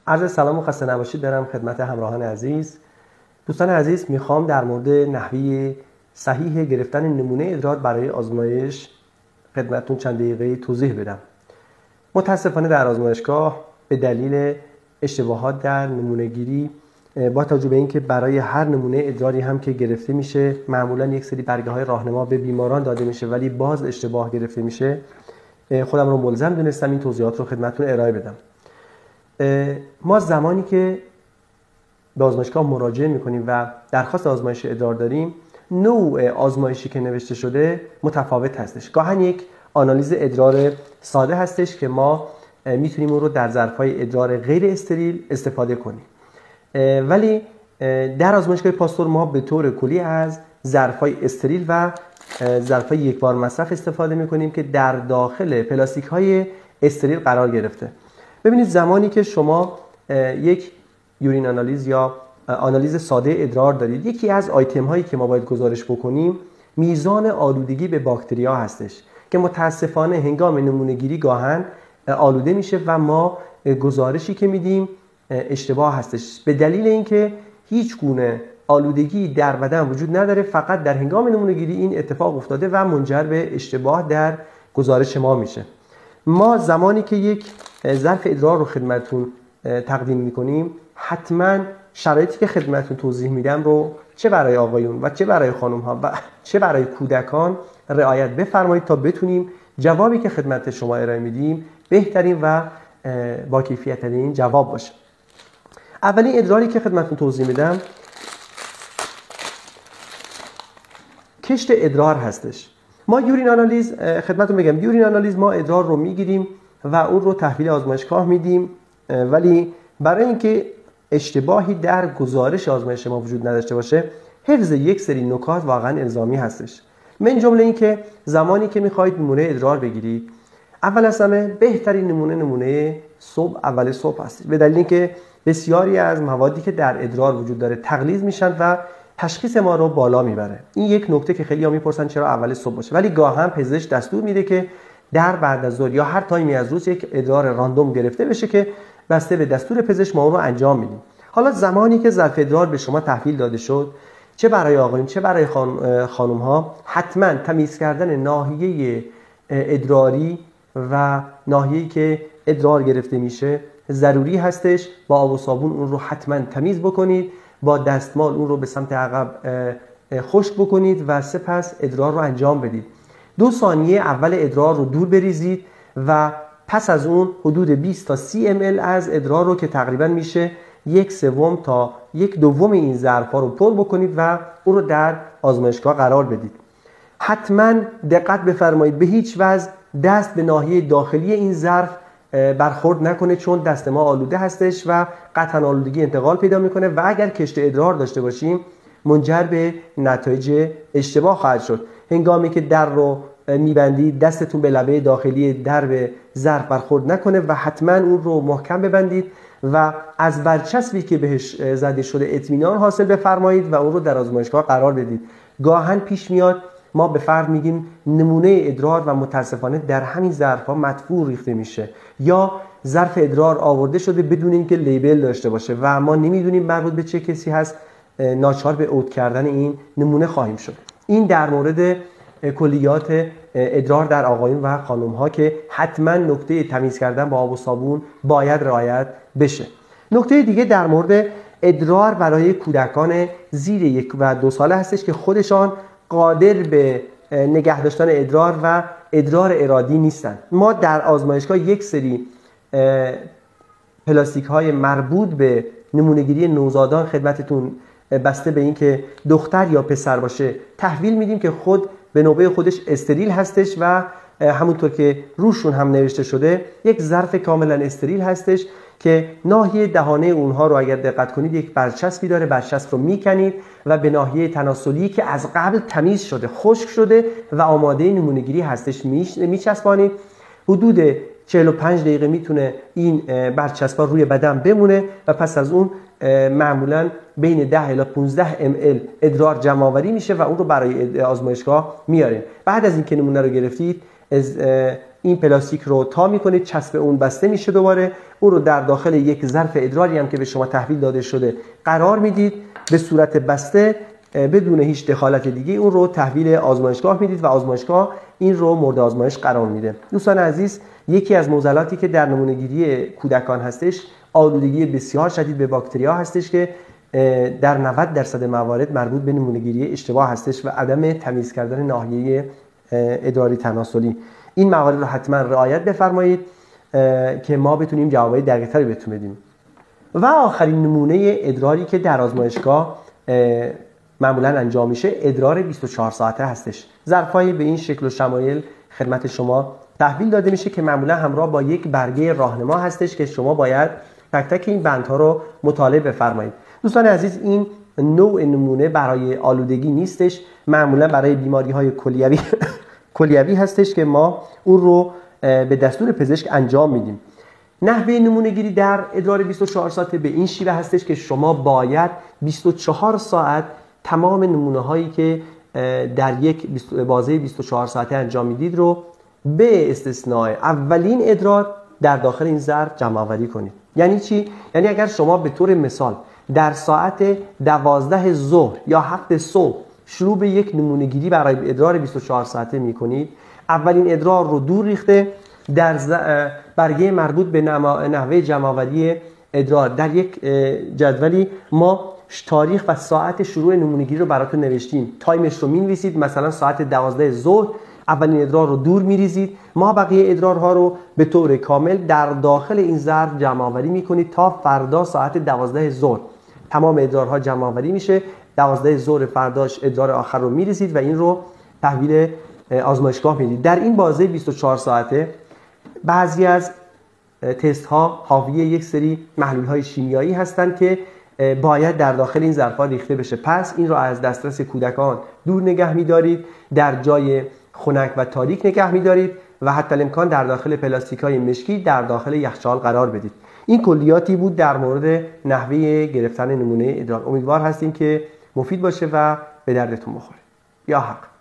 عرض سلام و خسته نباشید دارم خدمت همراهان عزیز. دوستان عزیز، میخوام در مورد نحوه صحیح گرفتن نمونه ادرار برای آزمایش خدمتتون چند دقیقه توضیح بدم. متاسفانه در آزمایشگاه به دلیل اشتباهات در نمونه گیری، با توجه به اینکه برای هر نمونه ادراری هم که گرفته میشه معمولا یک سری برگه های راهنما به بیماران داده میشه ولی باز اشتباه گرفته میشه، خودم رو ملزم دونستم این توضیحات رو خدمتتون ارائه بدم. ما زمانی که به آزمایشگاه مراجعه میکنیم و درخواست آزمایش ادرار داریم، نوع آزمایشی که نوشته شده متفاوت هستش. گاهن یک آنالیز ادرار ساده هستش که ما میتونیم اون رو در ظرف‌های ادرار غیر استریل استفاده کنیم، ولی در آزمایشگاه پاستور ما به طور کلی از ظرف‌های استریل و ظرف‌های یک بار مصرف استفاده میکنیم که در داخل پلاستیک‌های استریل قرار گرفته. ببینید زمانی که شما یک یورین آنالیز یا آنالیز ساده ادرار دارید، یکی از آیتم هایی که ما باید گزارش بکنیم میزان آلودگی به باکتریا هستش که متاسفانه هنگام نمونه گیری گاهن آلوده میشه و ما گزارشی که میدیم اشتباه هستش به دلیل اینکه هیچ گونه آلودگی در بدن وجود نداره، فقط در هنگام نمونه گیری این اتفاق افتاده و منجر به اشتباه در گزارش ما میشه. ما زمانی که یک ظرف ادرار رو خدمتتون تقدیم میکنیم، حتما شرایطی که خدمتتون توضیح میدم رو چه برای آقایون و چه برای خانم ها و چه برای کودکان رعایت بفرمایید تا بتونیم جوابی که خدمت شما ارائه میدیم بهترین و با کیفیت ترین جواب باشه. اولین ادراری که خدمتتون توضیح میدم کشت ادرار هستش. ما یورین آنالیز خدمتتون بگم، یورین آنالیز ما ادرار رو میگیریم و اون رو تحویل آزمایشگاه میدیم، ولی برای اینکه اشتباهی در گزارش آزمایش ما وجود نداشته باشه، حفظ یک سری نکات واقعا الزامی هستش. من جمله این که زمانی که میخواهید نمونه ادرار بگیرید، اول از همه بهترین نمونه صبح، اول صبح هست، به دلیل اینکه بسیاری از موادی که در ادرار وجود داره تغلیظ میشن و تشخیص ما رو بالا میبره. این یک نکته که خیلی ها میپرسن چرا اول صبح باشه، ولی گاهن پزشک دستور میده که در بعد از ظهر یا هر تایمی از روز یک ادرار راندوم گرفته بشه که بسته به دستور پزشک ما اون رو انجام میدیم. حالا زمانی که ظرف ادرار به شما تحویل داده شد، چه برای آقایون چه برای خانم ها، حتما تمیز کردن ناحیه ادراری و ناحیه‌ای که ادرار گرفته میشه ضروری هستش. با آب و صابون اون رو حتما تمیز بکنید، با دستمال اون رو به سمت عقب خشک بکنید و سپس ادرار رو انجام بدید. 2 ثانیه اول ادرار رو دور بریزید و پس از اون حدود 20 تا 30 ml از ادرار رو که تقریبا میشه 1/3 تا 1/2 این ظرف‌ها رو پر بکنید و اون رو در آزمایشگاه قرار بدید. حتما دقت بفرمایید به هیچ وجه دست به ناحیه داخلی این ظرف برخورد نکنه، چون دست ما آلوده هستش و قطعا آلودگی انتقال پیدا میکنه و اگر کشت ادرار داشته باشیم منجر به نتایج اشتباه خواهد شد. هنگامی که در رو میبندید دستتون به لبه داخلی در ظرف برخورد نکنه و حتما اون رو محکم ببندید و از برچسبی که بهش زده شده اطمینان حاصل بفرمایید و اون رو در آزمایشگاه قرار بدید. گاهن پیش میاد ما به فرد میگیم نمونه ادرار و متاسفانه در همین ظرف‌ها مدفوع ریخته میشه یا ظرف ادرار آورده شده بدون اینکه لیبل داشته باشه و ما نمیدونیم مربوط به چه کسی هست، ناچار به عود کردن این نمونه خواهیم شد. این در مورد کلیات ادرار در آقایون و خانم ها که حتما نکته تمیز کردن با آب و صابون باید رعایت بشه. نکته دیگه در مورد ادرار برای کودکان زیر 1 و 2 ساله هستش که خودشان قادر به نگه داشتن ادرار و ادرار ارادی نیستن. ما در آزمایشگاه یک سری پلاستیک های مربوط به نمونه‌گیری نوزادان خدمتتون بسته به این که دختر یا پسر باشه تحویل میدیم که خود به نوبه خودش استریل هستش و همونطور که روشون هم نوشته شده یک ظرف کاملا استریل هستش که ناحیه دهانه اونها رو اگر دقت کنید یک برچسبی داره، برچسب رو میکنید و به ناحیه تناسلی که از قبل تمیز شده، خشک شده و آماده نمونه‌گیری هستش میچسبانید. حدود 45 دقیقه میتونه این برچسب‌ها روی بدن بمونه و پس از اون معمولا بین 10 الی 15 ml ادرار جمع آوری میشه و اون رو برای آزمایشگاه میاریم. بعد از اینکه نمونه رو گرفتید این پلاستیک رو تا میکنید، چسب اون بسته میشه، دوباره اون رو در داخل یک ظرف ادراری هم که به شما تحویل داده شده قرار میدید، به صورت بسته بدون هیچ دخالت دیگه اون رو تحویل آزمایشگاه میدید و آزمایشگاه این رو مورد آزمایش قرار میده. دوستان عزیز، یکی از معضلاتی که در نمونه‌گیری کودکان هستش آلودگی بسیار شدید به باکتریا هستش که در 90% موارد مربوط به نمونه‌گیری اشتباه هستش و عدم تمیز کردن ناحیه ادراری تناسلی. این موارد رو حتما رعایت بفرمایید که ما بتونیم جوابای دقیق‌تری بهتون بدیم. و آخرین نمونه ادراری که در آزمایشگاه معمولا انجام میشه ادرار 24 ساعته هستش. ظرفای به این شکل و شمایل خدمت شما تحویل داده میشه که معمولا همراه با یک برگه راهنما هستش که شما باید تک تک این بندها رو مطالعه بفرمایید. دوستان عزیز، این نوع نمونه برای آلودگی نیستش، معمولا برای بیماری‌های کلیوی هستش که ما اون رو به دستور پزشک انجام میدیم. نحوه نمونه‌گیری در ادرار 24 ساعته به این شیوه هستش که شما باید 24 ساعت تمام نمونه‌هایی که در یک بازه 24 ساعته انجام میدید رو به استثناء اولین ادرار در داخل این ظرف جمع‌آوری کنید. یعنی چی؟ یعنی اگر شما به طور مثال در ساعت 12 ظهر یا 7 صبح شروع به یک نمونه‌گیری برای ادرار 24 ساعته می‌کنید، اولین ادرار رو دور ریخته در برگه مربوط به نحوه جمع‌آوری ادرار در یک جدولی ما تاریخ و ساعت شروع نمونه‌گیری رو براتون نوشتیم. تایمش رو می‌نویسید، مثلا ساعت 12 ظهر اولین ادرار رو دور می‌ریزید. ما بقیه ادرارها رو به طور کامل در داخل این ظرف جمع‌آوری می‌کنید تا فردا ساعت 12 ظهر تمام ادرارها جمع‌آوری میشه. 12 ظهر فرداش ادرار آخر رو می‌ریزید و این رو تحویل آزمایشگاه میدید. در این بازه 24 ساعته بعضی از تست ها حاوی یک سری محلول های شیمیایی هستند که باید در داخل این ظرف‌ها ریخته بشه. پس این رو از دسترس کودکان دور نگه می‌دارید، در جای خنک و تاریک نگه می‌دارید و حتی الامکان در داخل پلاستیک‌های مشکی در داخل یخچال قرار بدید. این کلیاتی بود در مورد نحوه گرفتن نمونه ادرار. امیدوار هستیم که مفید باشه و به دردتون بخوره. یا حق.